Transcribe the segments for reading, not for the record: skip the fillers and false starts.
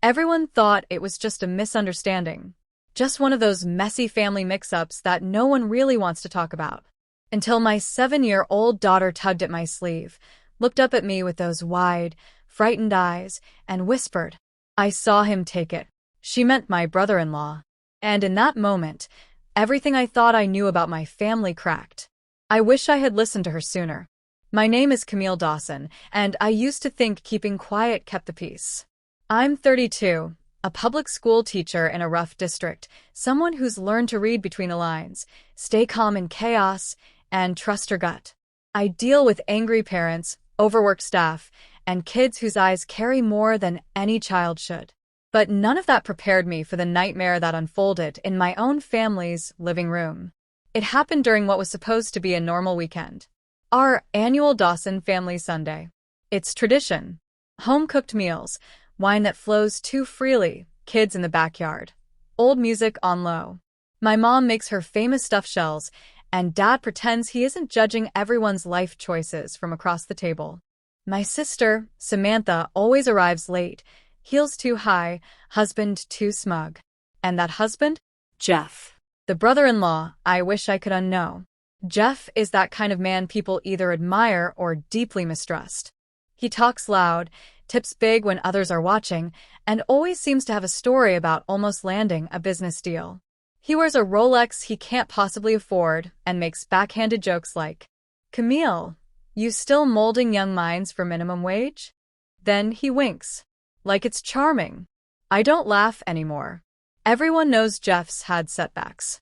Everyone thought it was just a misunderstanding. Just one of those messy family mix-ups that no one really wants to talk about. Until my 7-year-old daughter tugged at my sleeve, looked up at me with those wide, frightened eyes, and whispered, "I saw him take it." She meant my brother-in-law. And in that moment, everything I thought I knew about my family cracked. I wish I had listened to her sooner. My name is Camille Dawson, and I used to think keeping quiet kept the peace. I'm 32, a public school teacher in a rough district, someone who's learned to read between the lines, stay calm in chaos, and trust her gut. I deal with angry parents, overworked staff, and kids whose eyes carry more than any child should. But none of that prepared me for the nightmare that unfolded in my own family's living room. It happened during what was supposed to be a normal weekend. Our annual Dawson Family Sunday. It's tradition. Home-cooked meals, wine that flows too freely, kids in the backyard, old music on low. My mom makes her famous stuffed shells, and Dad pretends he isn't judging everyone's life choices from across the table. My sister, Samantha, always arrives late, heels too high, husband too smug. And that husband? Jeff. The brother-in-law I wish I could unknow. Jeff is that kind of man people either admire or deeply mistrust. He talks loud, tips big when others are watching, and always seems to have a story about almost landing a business deal. He wears a Rolex he can't possibly afford and makes backhanded jokes like, "Camille, you still molding young minds for minimum wage?" Then he winks, like it's charming. I don't laugh anymore. Everyone knows Jeff's had setbacks.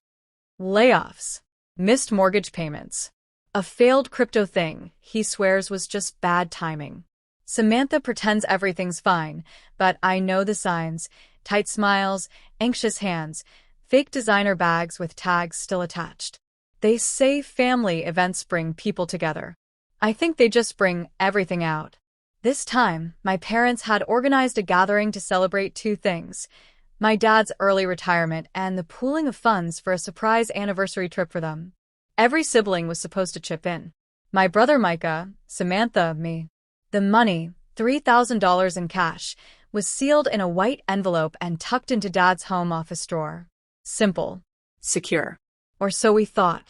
Layoffs, missed mortgage payments, a failed crypto thing he swears was just bad timing. Samantha pretends everything's fine, but I know the signs: tight smiles, anxious hands, fake designer bags with tags still attached. They say family events bring people together. I think they just bring everything out. This time, my parents had organized a gathering to celebrate two things: my dad's early retirement and the pooling of funds for a surprise anniversary trip for them. Every sibling was supposed to chip in. My brother Micah, Samantha, me. The money, $3,000 in cash, was sealed in a white envelope and tucked into Dad's home office drawer. Simple. Secure. Or so we thought.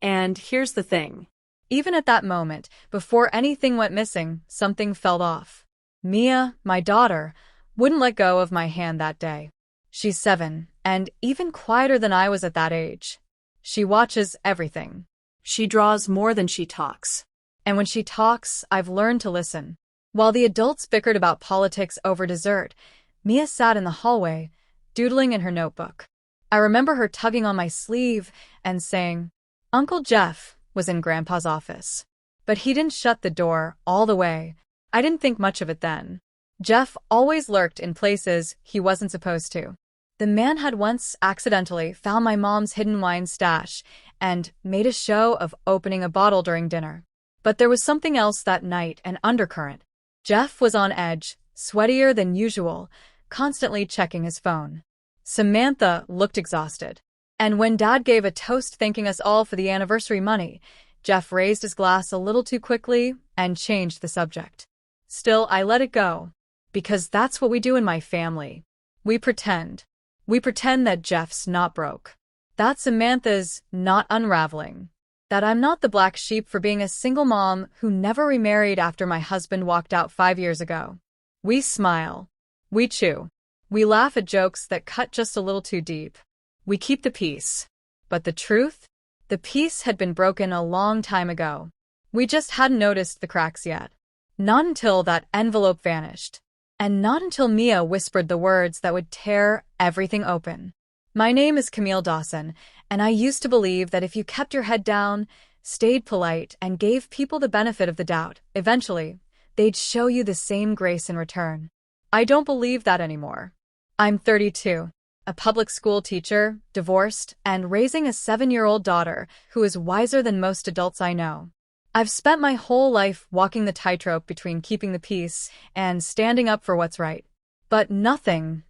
And here's the thing. Even at that moment, before anything went missing, something fell off. Mia, my daughter, wouldn't let go of my hand that day. She's 7, and even quieter than I was at that age. She watches everything. She draws more than she talks. And when she talks, I've learned to listen. While the adults bickered about politics over dessert, Mia sat in the hallway, doodling in her notebook. I remember her tugging on my sleeve and saying, "Uncle Jeff was in Grandpa's office." But he didn't shut the door all the way. I didn't think much of it then. Jeff always lurked in places he wasn't supposed to. The man had once accidentally found my mom's hidden wine stash and made a show of opening a bottle during dinner. But there was something else that night, an undercurrent. Jeff was on edge, sweatier than usual, constantly checking his phone. Samantha looked exhausted. And when Dad gave a toast thanking us all for the anniversary money, Jeff raised his glass a little too quickly and changed the subject. Still, I let it go. Because that's what we do in my family. We pretend. We pretend that Jeff's not broke. That Samantha's not unraveling. That I'm not the black sheep for being a single mom who never remarried after my husband walked out 5 years ago. We smile. We chew. We laugh at jokes that cut just a little too deep. We keep the peace. But the truth? The peace had been broken a long time ago. We just hadn't noticed the cracks yet. Not until that envelope vanished. And not until Mia whispered the words that would tear everything open. My name is Camille Dawson, and I used to believe that if you kept your head down, stayed polite, and gave people the benefit of the doubt, eventually, they'd show you the same grace in return. I don't believe that anymore. I'm 32, a public school teacher, divorced, and raising a 7-year-old daughter who is wiser than most adults I know. I've spent my whole life walking the tightrope between keeping the peace and standing up for what's right. But nothing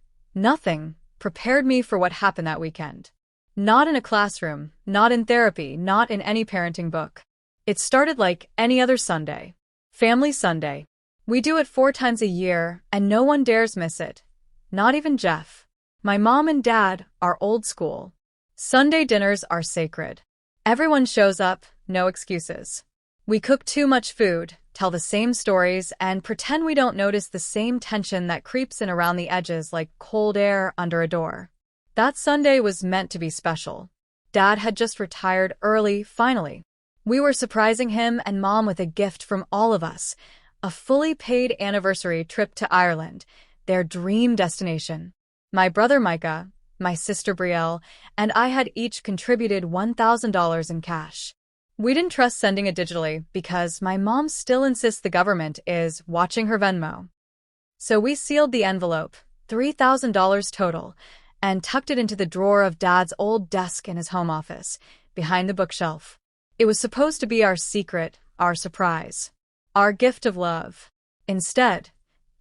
prepared me for what happened that weekend. Not in a classroom, not in therapy, not in any parenting book. It started like any other Sunday. Family Sunday. We do it 4 times a year, and no one dares miss it. not even Jeff. My mom and dad are old school. Sunday dinners are sacred. Everyone shows up, no excuses. We cook too much food, tell the same stories, and pretend we don't notice the same tension that creeps in around the edges like cold air under a door. That Sunday was meant to be special. Dad had just retired early, finally. We were surprising him and Mom with a gift from all of us, a fully paid anniversary trip to Ireland, their dream destination. My brother Micah, my sister Brielle, and I had each contributed $1,000 in cash. We didn't trust sending it digitally because my mom still insists the government is watching her Venmo. So we sealed the envelope, $3,000 total, and tucked it into the drawer of Dad's old desk in his home office, behind the bookshelf. It was supposed to be our secret, our surprise, our gift of love. Instead,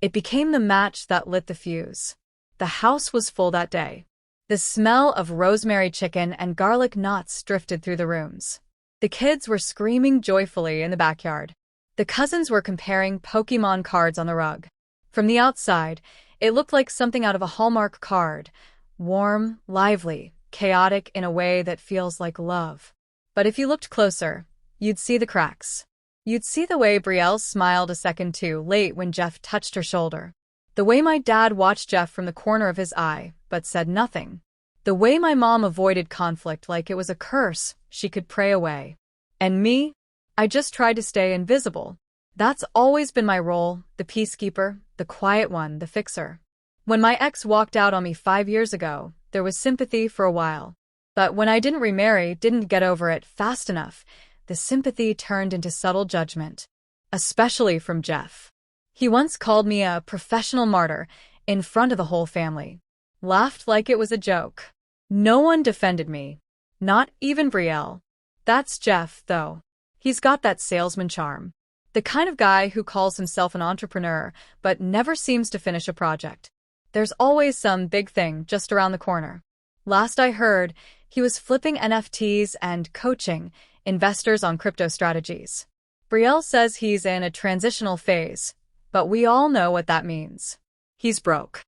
it became the match that lit the fuse. The house was full that day. The smell of rosemary chicken and garlic knots drifted through the rooms. The kids were screaming joyfully in the backyard. The cousins were comparing Pokémon cards on the rug. From the outside, it looked like something out of a Hallmark card. Warm, lively, chaotic in a way that feels like love. But if you looked closer, you'd see the cracks. You'd see the way Brielle smiled a second too late when Jeff touched her shoulder. The way my dad watched Jeff from the corner of his eye, but said nothing. The way my mom avoided conflict like it was a curse she could pray away. And me? I just tried to stay invisible. That's always been my role, the peacekeeper, the quiet one, the fixer. When my ex walked out on me 5 years ago, there was sympathy for a while. But when I didn't remarry, didn't get over it fast enough, the sympathy turned into subtle judgment. Especially from Jeff. He once called me a professional martyr in front of the whole family. Laughed like it was a joke. No one defended me. Not even Brielle. That's Jeff, though. He's got that salesman charm. The kind of guy who calls himself an entrepreneur, but never seems to finish a project. There's always some big thing just around the corner. Last I heard, he was flipping NFTs and coaching investors on crypto strategies. Brielle says he's in a transitional phase, but we all know what that means. He's broke.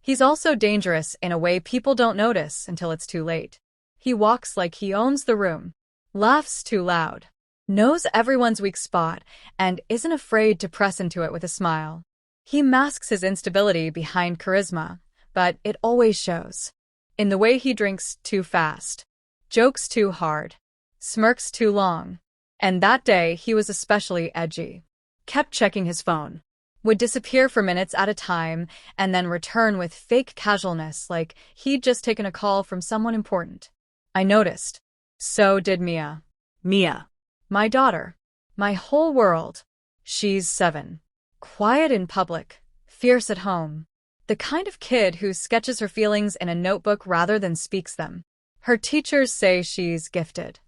He's also dangerous in a way people don't notice until it's too late. He walks like he owns the room, laughs too loud, knows everyone's weak spot, and isn't afraid to press into it with a smile. He masks his instability behind charisma, but it always shows. In the way he drinks too fast, jokes too hard, smirks too long. And that day he was especially edgy. Kept checking his phone. Would disappear for minutes at a time and then return with fake casualness like he'd just taken a call from someone important. I noticed. So did Mia. Mia. My daughter. My whole world. She's 7. Quiet in public. Fierce at home. The kind of kid who sketches her feelings in a notebook rather than speaks them. Her teachers say she's gifted.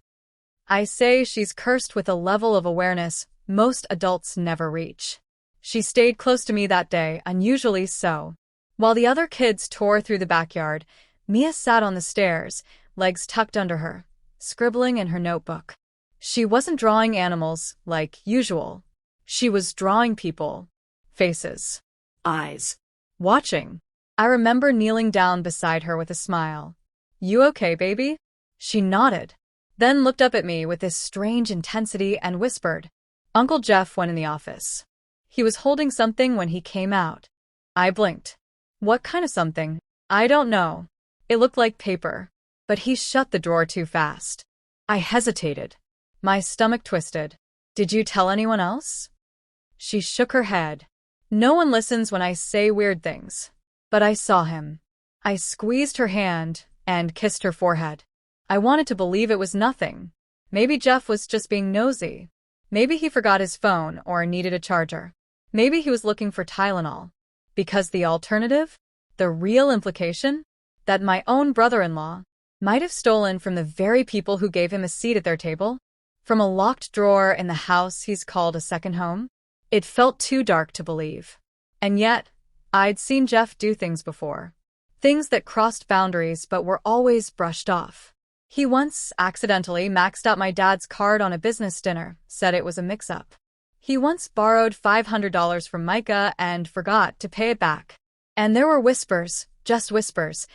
I say she's cursed with a level of awareness most adults never reach. She stayed close to me that day, unusually so. While the other kids tore through the backyard, Mia sat on the stairs, legs tucked under her, scribbling in her notebook. She wasn't drawing animals like usual. She was drawing people. Faces. Eyes. Watching. I remember kneeling down beside her with a smile. You okay, baby? She nodded, then looked up at me with this strange intensity and whispered. Uncle Jeff went in the office. He was holding something when he came out. I blinked. What kind of something? I don't know. It looked like paper. But he shut the drawer too fast. I hesitated. My stomach twisted. Did you tell anyone else? She shook her head. No one listens when I say weird things. But I saw him. I squeezed her hand and kissed her forehead. I wanted to believe it was nothing. Maybe Jeff was just being nosy. Maybe he forgot his phone or needed a charger. Maybe he was looking for Tylenol. Because the alternative? The real implication? That my own brother-in-law might have stolen from the very people who gave him a seat at their table? From a locked drawer in the house he's called a second home? It felt too dark to believe. And yet, I'd seen Jeff do things before. Things that crossed boundaries but were always brushed off. He once accidentally maxed out my dad's card on a business dinner, said it was a mix-up. He once borrowed $500 from Micah and forgot to pay it back. And there were whispers, just whispers,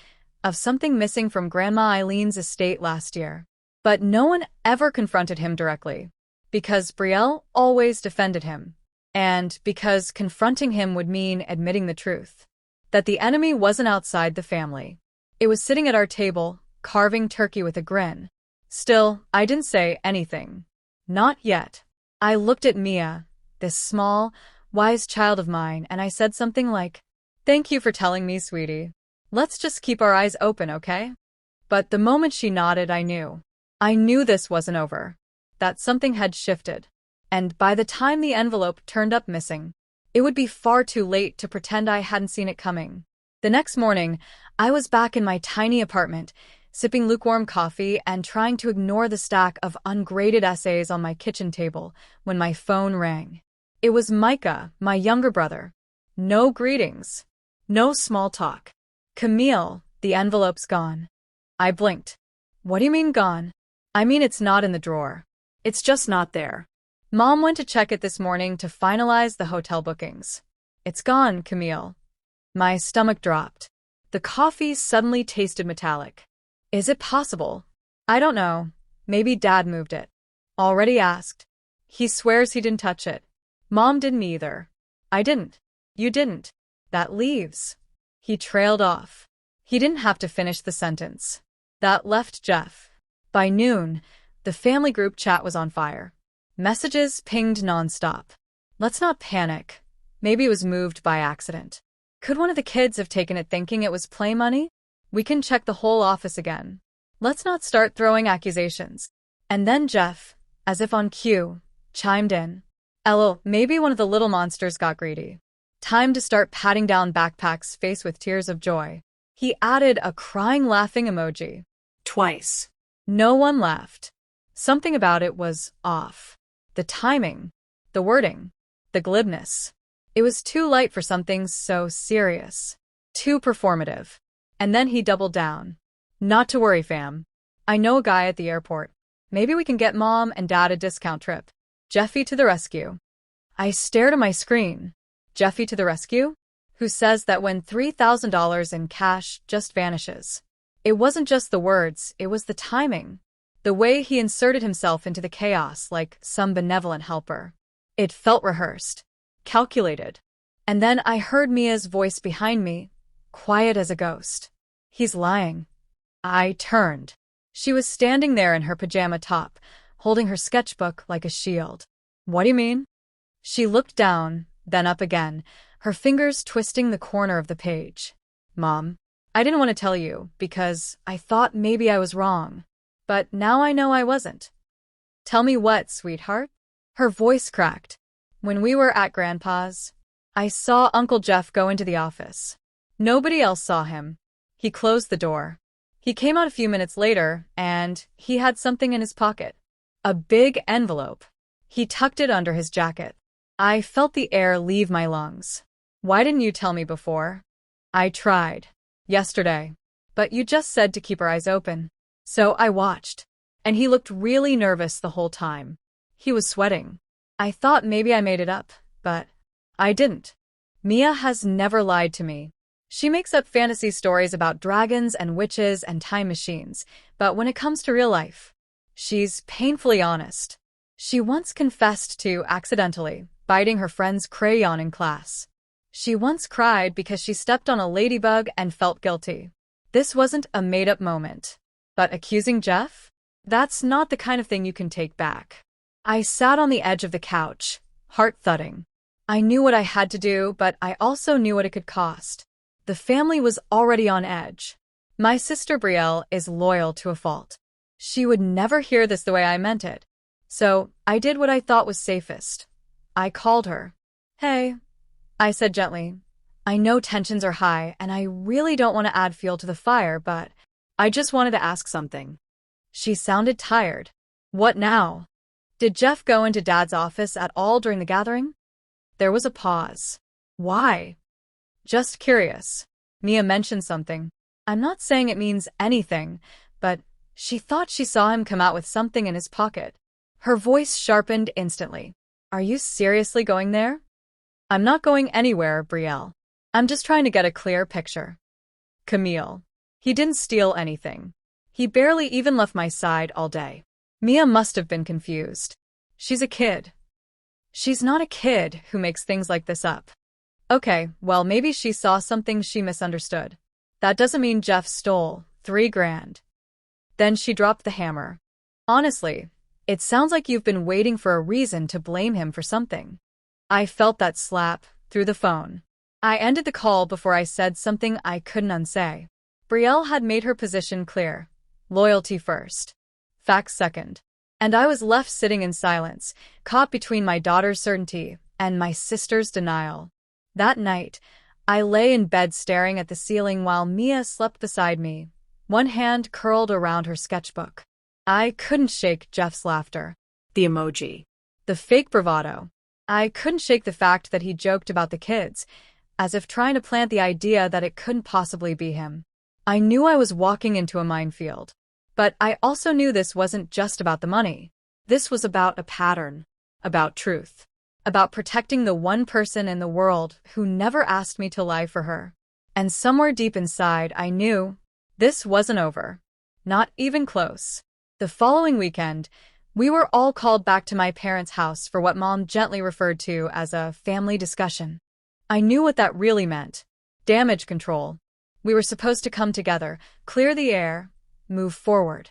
of something missing from Grandma Eileen's estate last year. But no one ever confronted him directly, because Brielle always defended him, and because confronting him would mean admitting the truth. That the enemy wasn't outside the family. It was sitting at our table, carving turkey with a grin. Still, I didn't say anything. Not yet. I looked at Mia, this small, wise child of mine, and I said something like, "Thank you for telling me, sweetie. Let's just keep our eyes open, okay?" But the moment she nodded, I knew. I knew this wasn't over. That something had shifted. And by the time the envelope turned up missing, it would be far too late to pretend I hadn't seen it coming. The next morning, I was back in my tiny apartment, sipping lukewarm coffee and trying to ignore the stack of ungraded essays on my kitchen table when my phone rang. It was Micah, my younger brother. No greetings. No small talk. "Camille, the envelope's gone." I blinked. "What do you mean gone?" "I mean it's not in the drawer. It's just not there. Mom went to check it this morning to finalize the hotel bookings. It's gone, Camille." My stomach dropped. The coffee suddenly tasted metallic. Is it possible? I don't know. Maybe Dad moved it. Already asked. He swears he didn't touch it. Mom didn't either. I didn't. You didn't. That leaves. He trailed off. He didn't have to finish the sentence. That left Jeff. By noon, the family group chat was on fire. Messages pinged nonstop. Let's not panic. Maybe it was moved by accident. Could one of the kids have taken it thinking it was play money? We can check the whole office again. Let's not start throwing accusations. And then Jeff, as if on cue, chimed in. "LOL, maybe one of the little monsters got greedy. Time to start patting down backpacks faced with tears of joy." He added a crying laughing emoji. Twice. No one laughed. Something about it was off. The timing, the wording, the glibness. It was too light for something so serious. Too performative. And then he doubled down. "Not to worry, fam. I know a guy at the airport. Maybe we can get Mom and Dad a discount trip. Jeffy to the rescue." I stared at my screen. Jeffy to the rescue? Who says that when $3,000 in cash just vanishes? It wasn't just the words, it was the timing. The way he inserted himself into the chaos like some benevolent helper. It felt rehearsed. Calculated. And then I heard Mia's voice behind me, quiet as a ghost. "He's lying." I turned. She was standing there in her pajama top, holding her sketchbook like a shield. "What do you mean?" She looked down, then up again, her fingers twisting the corner of the page. "Mom, I didn't want to tell you because I thought maybe I was wrong. But now I know I wasn't." "Tell me what, sweetheart?" Her voice cracked. "When we were at Grandpa's, I saw Uncle Jeff go into the office. Nobody else saw him. He closed the door. He came out a few minutes later, and he had something in his pocket. A big envelope. He tucked it under his jacket. I felt the air leave my lungs. Why didn't you tell me before?" "I tried. Yesterday. But you just said to keep our eyes open. So I watched. And he looked really nervous the whole time. He was sweating. I thought maybe I made it up, but I didn't. Mia has never lied to me. She makes up fantasy stories about dragons and witches and time machines, but when it comes to real life, she's painfully honest. She once confessed to accidentally biting her friend's crayon in class. She once cried because she stepped on a ladybug and felt guilty. This wasn't a made-up moment. But accusing Jeff? That's not the kind of thing you can take back. I sat on the edge of the couch, heart thudding. I knew what I had to do, but I also knew what it could cost. The family was already on edge. My sister Brielle is loyal to a fault. She would never hear this the way I meant it. So I did what I thought was safest. I called her. "Hey," I said gently. "I know tensions are high, and I really don't want to add fuel to the fire, but I just wanted to ask something." She sounded tired. "What now?" "Did Jeff go into Dad's office at all during the gathering?" There was a pause. "Why?" "Just curious. Mia mentioned something. I'm not saying it means anything, but she thought she saw him come out with something in his pocket." Her voice sharpened instantly. "Are you seriously going there?" "I'm not going anywhere, Brielle. I'm just trying to get a clear picture. Camille. He didn't steal anything. He barely even left my side all day. Mia must have been confused. She's a kid. She's not a kid who makes things like this up. Okay, well maybe she saw something she misunderstood. That doesn't mean Jeff stole $3,000. Then she dropped the hammer. Honestly, it sounds like you've been waiting for a reason to blame him for something. I felt that slap through the phone. I ended the call before I said something I couldn't unsay. Brielle had made her position clear. Loyalty first. Facts second. And I was left sitting in silence, caught between my daughter's certainty and my sister's denial. That night, I lay in bed staring at the ceiling while Mia slept beside me, one hand curled around her sketchbook. I couldn't shake Jeff's laughter. The emoji. The fake bravado. I couldn't shake the fact that he joked about the kids, as if trying to plant the idea that it couldn't possibly be him. I knew I was walking into a minefield. But I also knew this wasn't just about the money. This was about a pattern, about truth, about protecting the one person in the world who never asked me to lie for her. And somewhere deep inside, I knew this wasn't over. Not even close. The following weekend, we were all called back to my parents' house for what Mom gently referred to as a family discussion. I knew what that really meant. Damage control. We were supposed to come together, clear the air, move forward.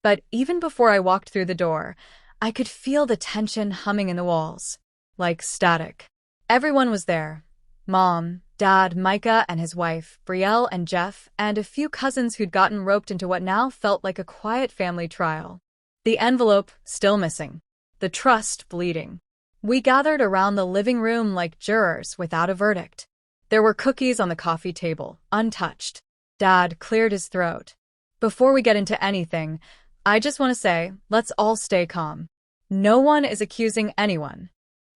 But even before I walked through the door, I could feel the tension humming in the walls, like static. Everyone was there. Mom, Dad, Micah and his wife, Brielle and Jeff, and a few cousins who'd gotten roped into what now felt like a quiet family trial. The envelope still missing. The trust bleeding. We gathered around the living room like jurors without a verdict. There were cookies on the coffee table, untouched. Dad cleared his throat. Before we get into anything, I just want to say, let's all stay calm. No one is accusing anyone.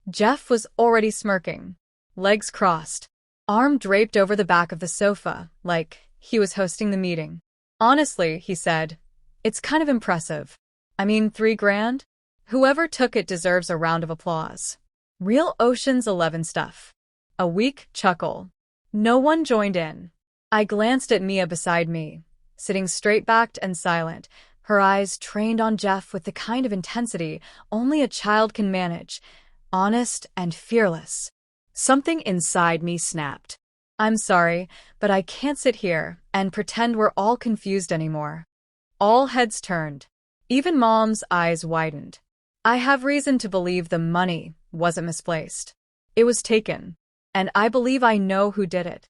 Jeff was already smirking, legs crossed, arm draped over the back of the sofa, like he was hosting the meeting. Honestly, he said, it's kind of impressive. I mean, $3,000? Whoever took it deserves a round of applause. Real Ocean's 11 stuff. A weak chuckle. No one joined in. I glanced at Mia beside me, sitting straight-backed and silent, her eyes trained on Jeff with the kind of intensity only a child can manage, honest and fearless. Something inside me snapped. I'm sorry, but I can't sit here and pretend we're all confused anymore. All heads turned. Even Mom's eyes widened. I have reason to believe the money wasn't misplaced. It was taken, and I believe I know who did it.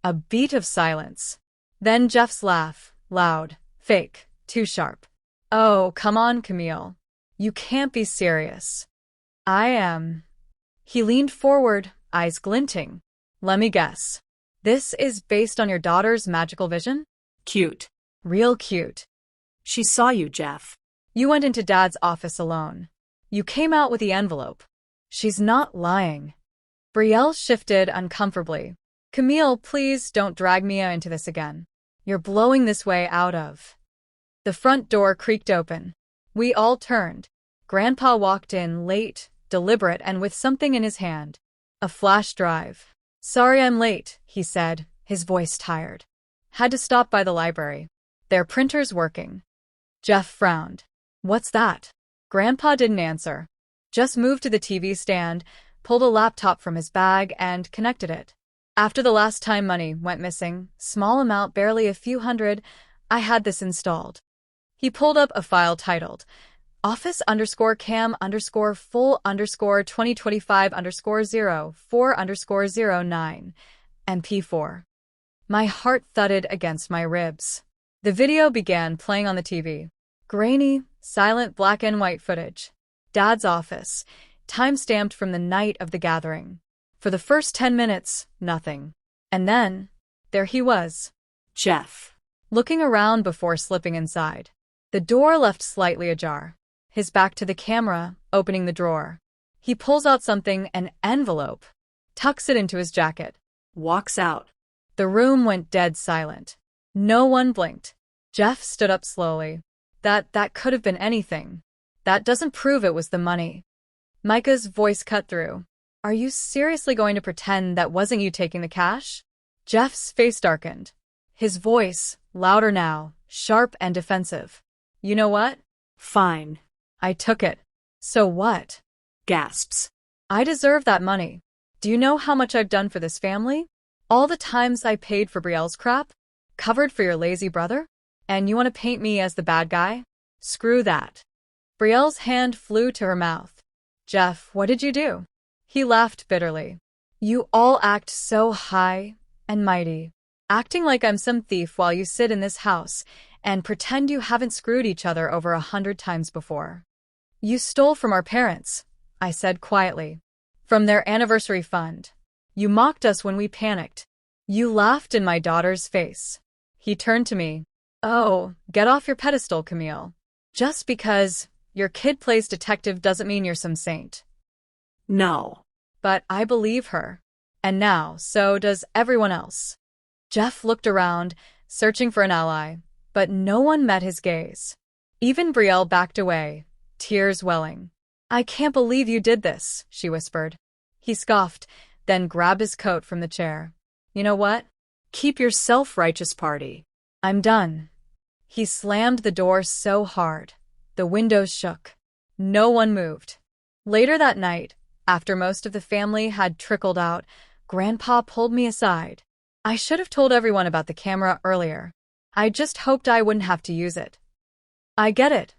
A beat of silence. Then Jeff's laugh, loud, fake, too sharp. Oh, come on, Camille. You can't be serious. I am. He leaned forward, eyes glinting. Let me guess. This is based on your daughter's magical vision? Cute. Real cute. She saw you, Jeff. You went into Dad's office alone. You came out with the envelope. She's not lying. Brielle shifted uncomfortably. Camille, please don't drag Mia into this again. You're blowing this way out of. The front door creaked open. We all turned. Grandpa walked in, late, deliberate, and with something in his hand. A flash drive. Sorry I'm late, he said, his voice tired. Had to stop by the library. Their printer's working. Jeff frowned. What's that? Grandpa didn't answer. Just moved to the TV stand, pulled a laptop from his bag, and connected it. After the last time money went missing, small amount, barely a few hundred, I had this installed. He pulled up a file titled office_cam_full_2025_04_09 MP4. My heart thudded against my ribs. The video began playing on the TV. Grainy, silent black and white footage. Dad's office, time-stamped from the night of the gathering. For the first 10 minutes, nothing. And then, there he was. Jeff. Looking around before slipping inside. The door left slightly ajar. His back to the camera, opening the drawer. He pulls out something, an envelope. Tucks it into his jacket. Walks out. The room went dead silent. No one blinked. Jeff stood up slowly. That could have been anything. That doesn't prove it was the money. Micah's voice cut through. Are you seriously going to pretend that wasn't you taking the cash? Jeff's face darkened. His voice, louder now, sharp and defensive. You know what? Fine. I took it. So what? Gasps. I deserve that money. Do you know how much I've done for this family? All the times I paid for Brielle's crap? Covered for your lazy brother? And you want to paint me as the bad guy? Screw that. Brielle's hand flew to her mouth. Jeff, what did you do? He laughed bitterly. You all act so high and mighty, acting like I'm some thief while you sit in this house and pretend you haven't screwed each other over 100 times before. You stole from our parents, I said quietly. From their anniversary fund. You mocked us when we panicked. You laughed in my daughter's face. He turned to me. Oh, get off your pedestal, Camille. Just because your kid plays detective doesn't mean you're some saint. No. But I believe her. And now, so does everyone else. Jeff looked around, searching for an ally, but no one met his gaze. Even Brielle backed away, tears welling. I can't believe you did this, she whispered. He scoffed, then grabbed his coat from the chair. You know what? Keep your self-righteous party. I'm done. He slammed the door so hard. The windows shook. No one moved. Later that night, after most of the family had trickled out, Grandpa pulled me aside. I should have told everyone about the camera earlier. I just hoped I wouldn't have to use it. I get it,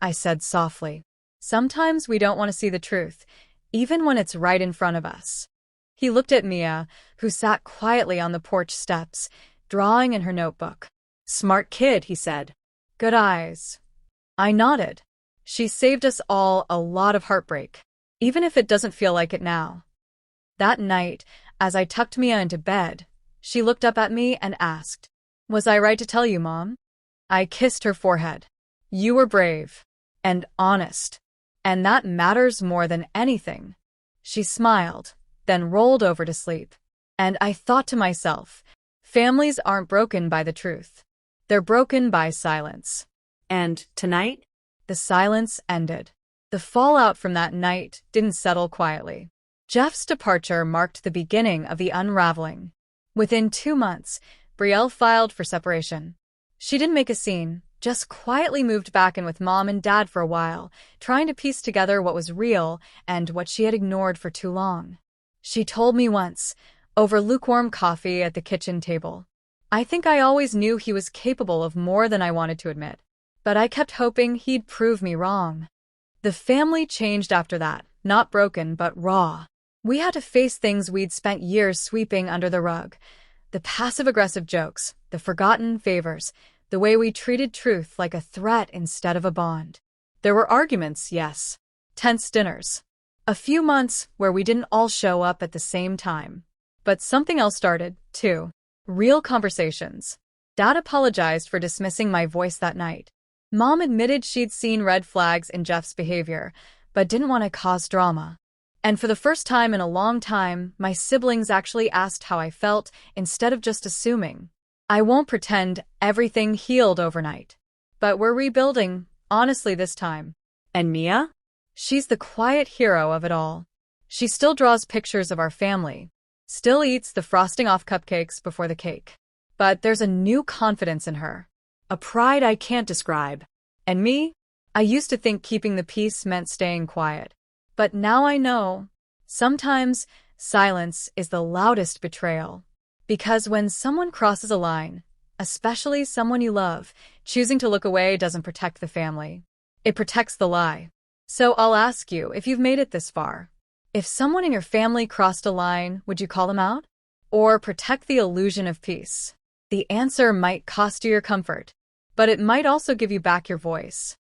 I said softly. Sometimes we don't want to see the truth, even when it's right in front of us. He looked at Mia, who sat quietly on the porch steps, drawing in her notebook. Smart kid, he said. Good eyes. I nodded. She saved us all a lot of heartbreak, even if it doesn't feel like it now. That night, as I tucked Mia into bed, she looked up at me and asked, Was I right to tell you, Mom? I kissed her forehead. You were brave and honest, and that matters more than anything. She smiled, then rolled over to sleep. And I thought to myself, families aren't broken by the truth. They're broken by silence. And tonight? The silence ended. The fallout from that night didn't settle quietly. Jeff's departure marked the beginning of the unraveling. Within 2 months, Brielle filed for separation. She didn't make a scene, just quietly moved back in with Mom and Dad for a while, trying to piece together what was real and what she had ignored for too long. She told me once, over lukewarm coffee at the kitchen table. I think I always knew he was capable of more than I wanted to admit, but I kept hoping he'd prove me wrong. The family changed after that, not broken but raw. We had to face things we'd spent years sweeping under the rug. The passive-aggressive jokes, the forgotten favors, the way we treated truth like a threat instead of a bond. There were arguments, yes. Tense dinners. A few months where we didn't all show up at the same time. But something else started, too. Real conversations. Dad apologized for dismissing my voice that night. Mom admitted she'd seen red flags in Jeff's behavior, but didn't want to cause drama. And for the first time in a long time, my siblings actually asked how I felt instead of just assuming. I won't pretend everything healed overnight. But we're rebuilding, honestly this time. And Mia? She's the quiet hero of it all. She still draws pictures of our family, still eats the frosting off cupcakes before the cake. But there's a new confidence in her. A pride I can't describe. And me? I used to think keeping the peace meant staying quiet. But now I know. Sometimes, silence is the loudest betrayal. Because when someone crosses a line, especially someone you love, choosing to look away doesn't protect the family. It protects the lie. So I'll ask you, if you've made it this far, if someone in your family crossed a line, would you call them out? Or protect the illusion of peace? The answer might cost you your comfort, but it might also give you back your voice.